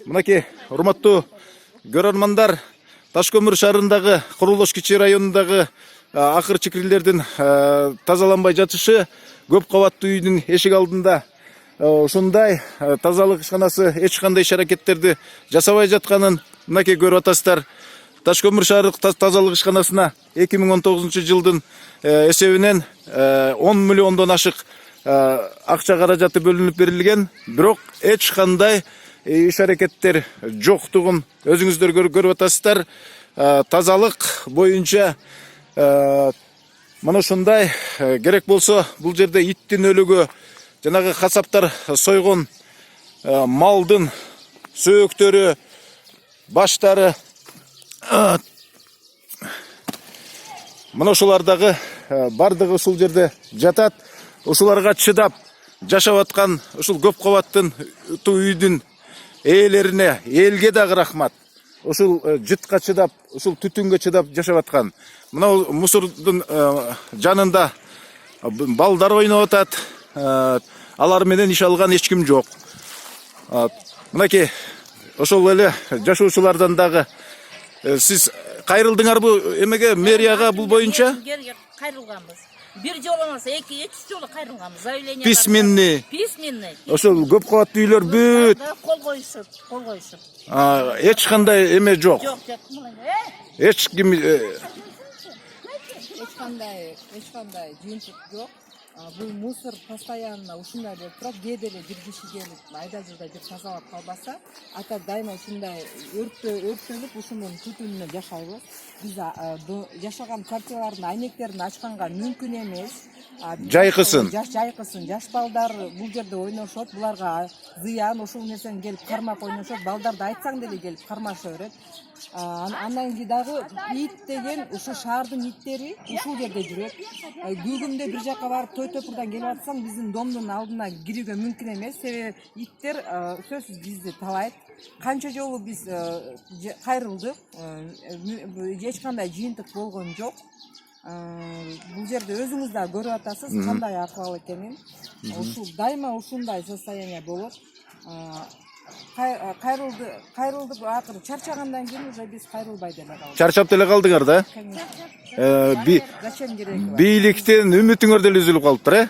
Мынакей, урматтуу көрөрмандар, Ташкөмүр шаарындагы Курулуш кичи районундагы акыр чекирлердин тазаланбай жатышы көп кабаттуу үйдүн эшик алдында ушундай тазалык ишканасы эч кандай иш-аракеттерди жасабай жатканын мынакей көрүп атасыздар. Ташкөмүр шаардык тазалык ишканасына 2019 жылдын эсебинен 10 миллиондон ашык акча каражаты бөлүнүп берилген, бирок эч кандай иш-аракеттер жоктугун өзүңүздөр көрүп атасыздар. Тазалык боюнча мына ушундай керек болсо бул жерде иттин өлүгү, жанагы касаптар сойгон малдын сөөктөрү, баштары, мына ушулардагы бардыгы ушул жерде жатат. Ушуларга чыдап жашап аткан ушул көп кабаттын үйдүн ээлерине, элге дагы рахмат. Ушул жытка чыдап, ушул түтүнгө чыдап жашап аткан. Мына мусордун жанында балдар ойноп атат. Алар менен иш алган эч ким жок. Мынакей, ошол эле жашоочулардан дагы сиз кайрылдыңарбы эмеге, мэрияга бул боюнча? Кайрылганбыз. Бир жолу эмес, 2-3 жолу кайрылганбыз. Заявление Письменный. Ошол көп кабаттуу үйлөр бүт кол коюшуп. Эч кандай эме жок. Жок. Эч ким эч кандай жыйынтык жок. Бул мусор постоянно ушундай болуп турат. Кээде эле бир киши келип айда жылда бир тазалап калбаса, ата дайыма ушундай өрттөнүп ушунун түтүнүнө жашайбыз. Биз жашаган квартиралардын айнектерин ачканга мүмкүн эмес. Жайкысын. Жаш балдар бул жерде ойношот, буларга зыян, ошол нерсени келип кармап ойношот. Балдарды айтсаң деле келип кармаша берет. Андан кийин дагы ит деген ушу шаардын иттери ушул жерде жүрөт. Күгүмдө бир жака барып той топурдан келип атсаң, биздин домдун алдына кирүүгө мүмкүн эмес. Себеби иттер сөзсүз бизди талайт. Канча жолу биз кайрылдык, эч кандай жыйынтык болгон жок. Бул жерде өзүңүз да көрүп атасыз кандай акыбал экенин. Ушул дайыма ушундай состояние болот. Кайрылдык акыры чарчагандан кийин уже биз кайрылбай деле калдык. Чарчап деле калдыңар да? Зачем кереги бар? Бийликтен үмүтүңөр деле үзүлүп калыптыр,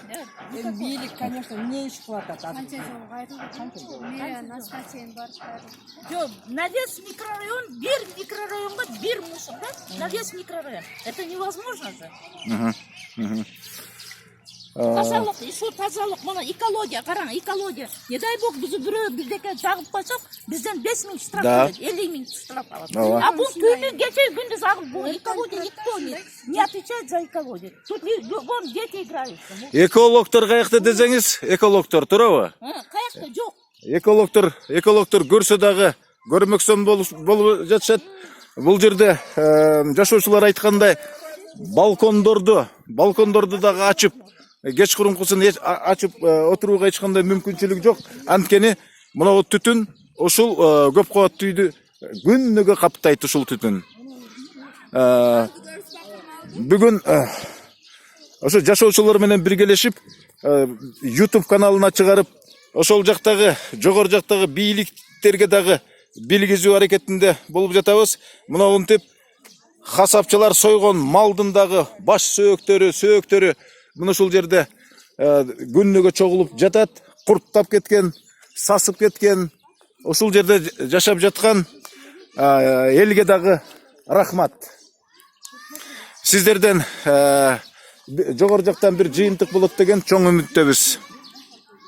Бийлик, конечно, эмне иш кылып атат? Канча жол кайрылды? Мэрия насқа чейин барып кайрылды. Жок, на весь микрорайон, бир микрорайонга бир мусор, да? На весь микрорайон. Это невозможно же. Тазалык, ишо тазалык, мына экология, караң, экология. Не дай бог биз бирөө бирдеке жагып койсок, бизден 5000 штраф берет, 50000 штраф алат. А бул түнү кече күндүз агып, бул экология никто не отвечает за экологию. Тут вон дети играют. Экологтор каякта десеңиз, экологтор туурабы? Каякта жок. Экологтор көрсө дагы көрмөксөн болуп жатышат. Бул жерде жашоочулар айткандай балкондорду дагы ачып, кечкурункусын ачып отурууга эч кандай мүмкүнчүлүк жок. Анткени мына түтүн ушул көп кабаттуу үйдү күнүгө каптайт ушул түтүн. Бүгүн ошо жашоочулар менен биргелешип YouTube каналына чыгарып, ошол жактагы жогору жактагы бийликтерге дагы билгизүү аракетинде болуп жатабыз. Мына ынтип касапчылар сойгон малдын дагы баш сөөктөрү мына ушул жерде күнүгө чогулуп жатат, курттап кеткен, сасып кеткен. Ушул жерде жашап жаткан элге дагы рахмат. Сиздерден жогору жактан бир жыйынтык болот деген чоң үмүттөбүз.